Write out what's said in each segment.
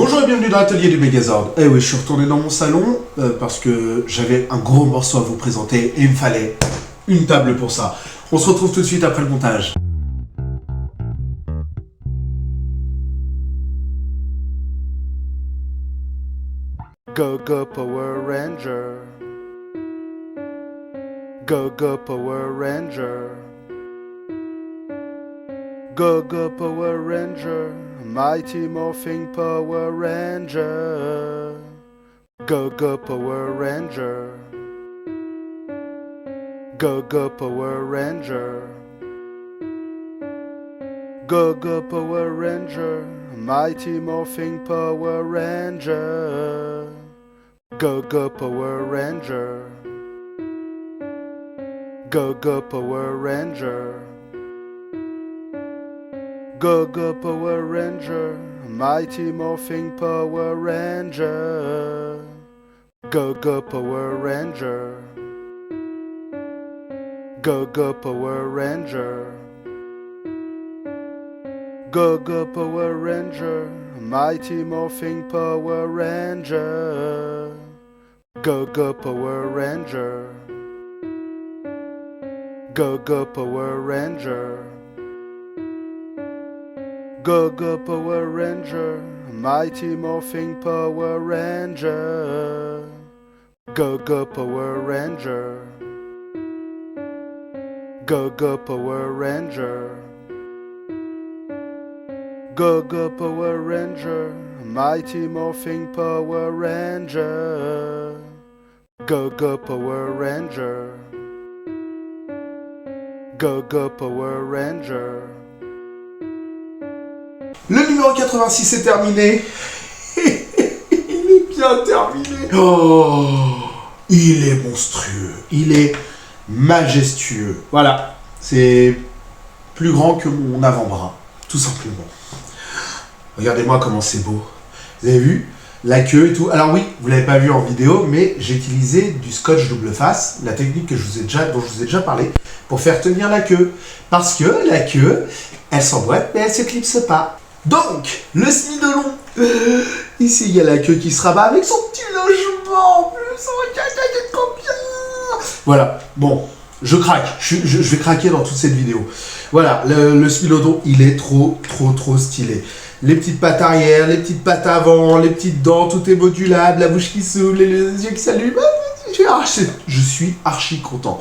Bonjour et bienvenue dans l'atelier du Megazord. Eh oui, je suis retourné dans mon salon parce que j'avais un gros morceau à vous présenter et il me fallait une table pour ça. On se retrouve tout de suite après le montage. Go go Power Ranger. Go go Power Ranger. Go go Power Ranger. Mighty Morphing Power Ranger. Go go Power Ranger. Go go Power Ranger. Go go Power Ranger. Mighty Morphing Power Ranger. Go go Power Ranger. Go go Power Ranger. Go go Power Ranger. Mighty Morphing Power Ranger. Go go Power Ranger. Go go Power Ranger. Go go Power Ranger. Mighty Morphing Power Ranger. Go go Power Ranger. Go go Power Ranger. Go go Power Ranger. Mighty Morphing Power Ranger. Go go Power Ranger. Go go Power Ranger. Go go Power Ranger. Mighty Morphing Power Ranger. Go go Power Ranger. Go go Power Ranger. Le numéro 86 est terminé. Il est bien terminé. Oh, il est monstrueux. Il est majestueux. Voilà, c'est plus grand que mon avant-bras, tout simplement. Regardez-moi comment c'est beau. Vous avez vu la queue et tout. Alors oui, vous l'avez pas vu en vidéo, mais j'ai utilisé du scotch double face, la technique dont je vous ai déjà parlé, pour faire tenir la queue. Parce que la queue, elle s'emboîte, mais elle se clipse pas. Donc, le Smidolon. Ici, il y a la queue qui se rabat avec son petit logement en plus. Regardez combien. Voilà, bon, je craque. Je vais craquer dans toute cette vidéo. Voilà, le Smilodon, il est trop stylé. Les petites pattes arrière, les petites pattes avant, les petites dents, tout est modulable, la bouche qui s'ouvre, les yeux qui s'allument. Je suis archi content.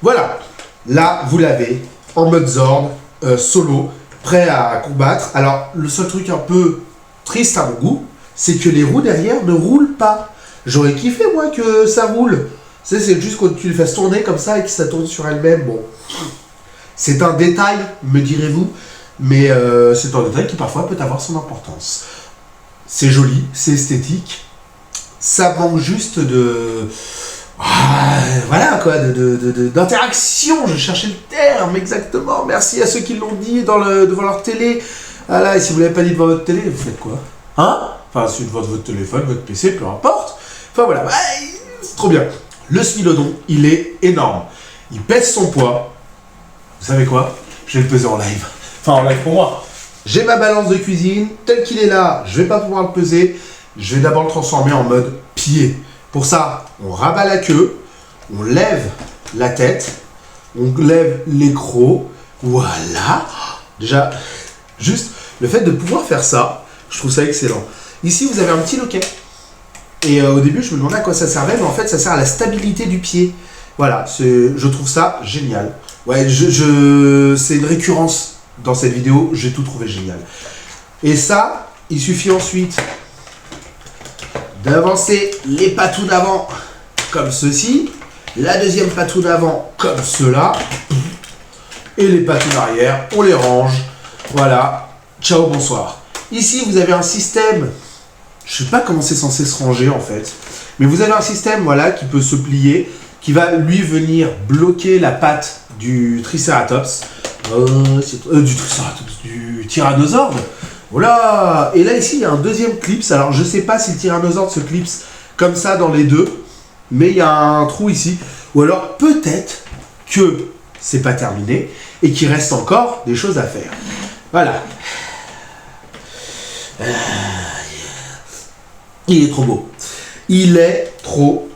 Voilà, là, vous l'avez en mode Zord, solo, prêt à combattre. Alors, le seul truc un peu triste à mon goût, c'est que les roues derrière ne roulent pas. J'aurais kiffé, moi, que ça roule. C'est juste quand tu les fasses tourner comme ça et que ça tourne sur elle-même. Bon, c'est un détail, me direz-vous, mais c'est un détail qui parfois peut avoir son importance. C'est joli, c'est esthétique. Ça manque juste de... voilà quoi, d'interaction, je cherchais le terme exactement. Merci à ceux qui l'ont dit devant leur télé. Voilà, et si vous ne l'avez pas dit devant votre télé, vous faites quoi? Hein? Enfin, c'est devant votre téléphone, votre PC, peu importe. Enfin voilà, c'est trop bien. Le Smilodon, il est énorme. Il pèse son poids. Vous savez quoi? Je vais le peser en live. Enfin, en live pour moi. J'ai ma balance de cuisine. Tel qu'il est là, je ne vais pas pouvoir le peser. Je vais d'abord le transformer en mode pied. Pour ça, on rabat la queue, on lève la tête, on lève les crocs. Voilà. Déjà, juste le fait de pouvoir faire ça, je trouve ça excellent. Ici, vous avez un petit loquet. Et au début, je me demandais à quoi ça servait, mais en fait, ça sert à la stabilité du pied. Voilà, je trouve ça génial. Ouais, c'est une récurrence dans cette vidéo, j'ai tout trouvé génial. Et ça, il suffit ensuite d'avancer les patous d'avant comme ceci, la deuxième patou d'avant comme cela, et les patous d'arrière, on les range. Voilà, ciao, bonsoir. Ici, vous avez un système, je sais pas comment c'est censé se ranger en fait, mais vous avez un système voilà, qui peut se plier, qui va lui venir bloquer la patte du Triceratops, du Tyrannosaure. Voilà. Et là ici il y a un deuxième clips. Alors je sais pas si le Tyrannosaure se clipse comme ça dans les deux, mais il y a un trou ici. Ou alors peut-être que c'est pas terminé et qu'il reste encore des choses à faire. Voilà. Il est trop beau. Il est trop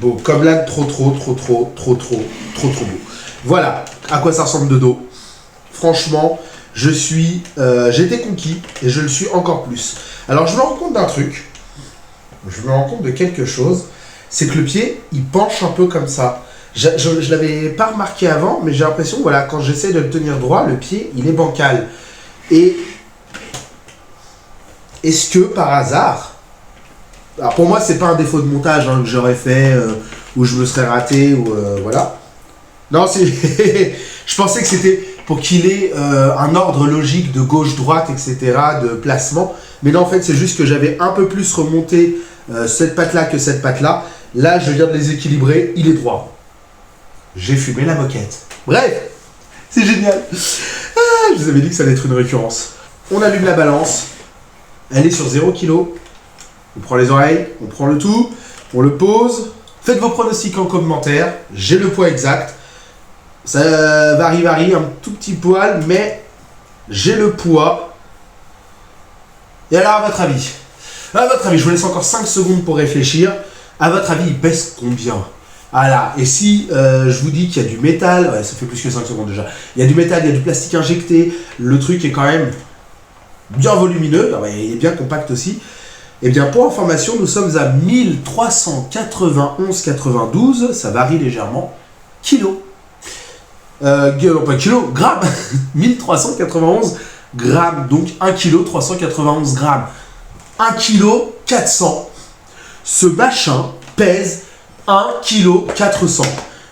beau. Comme l'âne, trop beau. Voilà à quoi ça ressemble de dos. Franchement, j'étais conquis et je le suis encore plus. Alors je me rends compte d'un truc. Je me rends compte de quelque chose. C'est que le pied, il penche un peu comme ça. Je l'avais pas remarqué avant, mais j'ai l'impression, voilà, quand j'essaie de le tenir droit, le pied, il est bancal. Et est-ce que par hasard, alors pour moi c'est pas un défaut de montage que j'aurais fait où je me serais raté ou voilà. Non, c'est je pensais que c'était pour qu'il ait un ordre logique de gauche-droite, etc., de placement. Mais non, en fait, c'est juste que j'avais un peu plus remonté cette patte-là que cette patte-là. Là, je viens de les équilibrer, il est droit. J'ai fumé la moquette. Bref, c'est génial. Ah, je vous avais dit que ça allait être une récurrence. On allume la balance. Elle est sur 0 kg. On prend les oreilles, on prend le tout, on le pose. Faites vos pronostics en commentaire. J'ai le poids exact. Ça varie un tout petit poil, mais j'ai le poids. Et alors, à votre avis, je vous laisse encore 5 secondes pour réfléchir. À votre avis, il pèse combien? Voilà. Et si je vous dis qu'il y a du métal, ouais, ça fait plus que 5 secondes déjà. Il y a du métal, il y a du plastique injecté. Le truc est quand même bien volumineux. Alors, il est bien compact aussi. Eh bien, pour information, nous sommes à 1391,92. Ça varie légèrement. Kilos. Pas kilos, grammes. 1391 grammes. Donc 1 kg 391 grammes. 1 kg 400. Ce machin pèse 1 kg 400.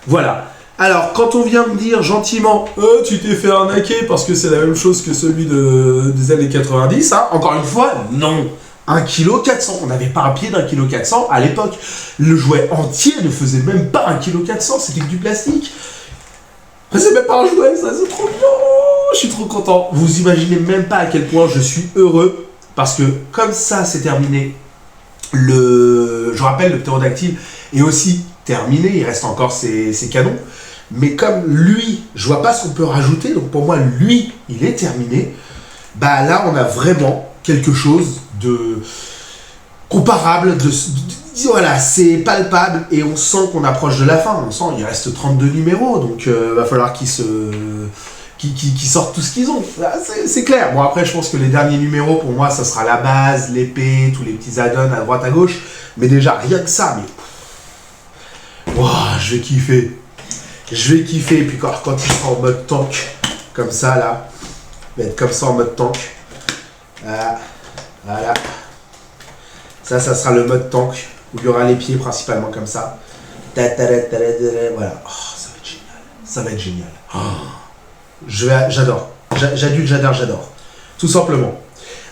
Voilà. Alors, quand on vient me dire gentiment « tu t'es fait arnaquer parce que c'est la même chose que celui des années 90 hein, », encore une fois, non. 1 kg 400. On n'avait pas un pied d'1 kg 400 à l'époque. Le jouet entier ne faisait même pas 1 kg 400, c'était que du plastique. C'est même pas un jouet, ça, c'est trop bien. Je suis trop content. Vous imaginez même pas à quel point je suis heureux parce que comme ça, c'est terminé. Je rappelle, le ptérodactyle est aussi terminé. Il reste encore ses canons. Mais comme lui, je vois pas ce qu'on peut rajouter. Donc pour moi, lui, il est terminé. Bah là, on a vraiment quelque chose de comparable, voilà, c'est palpable et on sent qu'on approche de la fin. On sent il reste 32 numéros, donc va falloir qu'ils sortent tout ce qu'ils ont. C'est clair. Bon, après, je pense que les derniers numéros, pour moi, ça sera la base, l'épée, tous les petits add-ons à droite, à gauche. Mais déjà, rien que ça, mais... Wow, je vais kiffer. Et puis quand il sera en mode tank, comme ça, là, il va être comme ça en mode tank. Voilà. Ça sera le mode tank, où il y aura les pieds principalement comme ça. Voilà. Oh, ça va être génial. Oh. J'adore. J'adore. Tout simplement.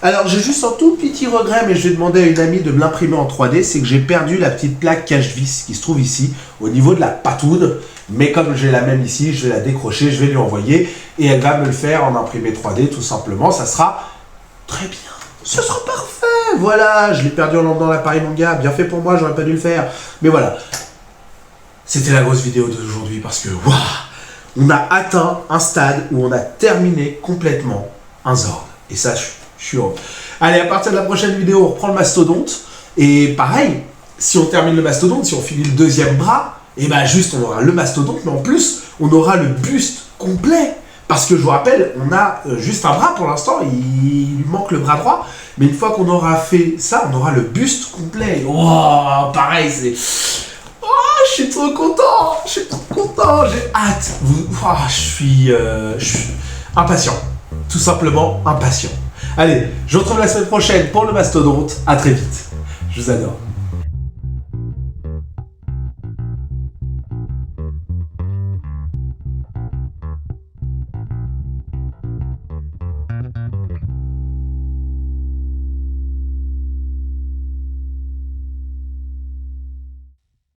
Alors, j'ai juste un tout petit regret, mais je vais demander à une amie de me l'imprimer en 3D, c'est que j'ai perdu la petite plaque cache-vis qui se trouve ici, au niveau de la patoude. Mais comme j'ai la même ici, je vais la décrocher, je vais lui envoyer, et elle va me le faire en imprimé 3D, tout simplement. Ça sera très bien. Ce sera parfait. Voilà, je l'ai perdu en dans l'appareil manga. Bien fait pour moi, j'aurais pas dû le faire. Mais voilà. C'était la grosse vidéo d'aujourd'hui parce que, waouh, on a atteint un stade où on a terminé complètement un Zord. Et ça, je suis heureux. Allez, à partir de la prochaine vidéo, on reprend le mastodonte. Et pareil, si on termine le mastodonte, si on finit le deuxième bras, et ben juste, on aura le mastodonte, mais en plus, on aura le buste complet. Parce que je vous rappelle, on a juste un bras pour l'instant, il lui manque le bras droit. Mais une fois qu'on aura fait ça, on aura le buste complet. Oh, pareil, c'est... Oh, je suis trop content. J'ai hâte. Je suis impatient. Tout simplement impatient. Allez, je vous retrouve la semaine prochaine pour le mastodonte. À très vite. Je vous adore.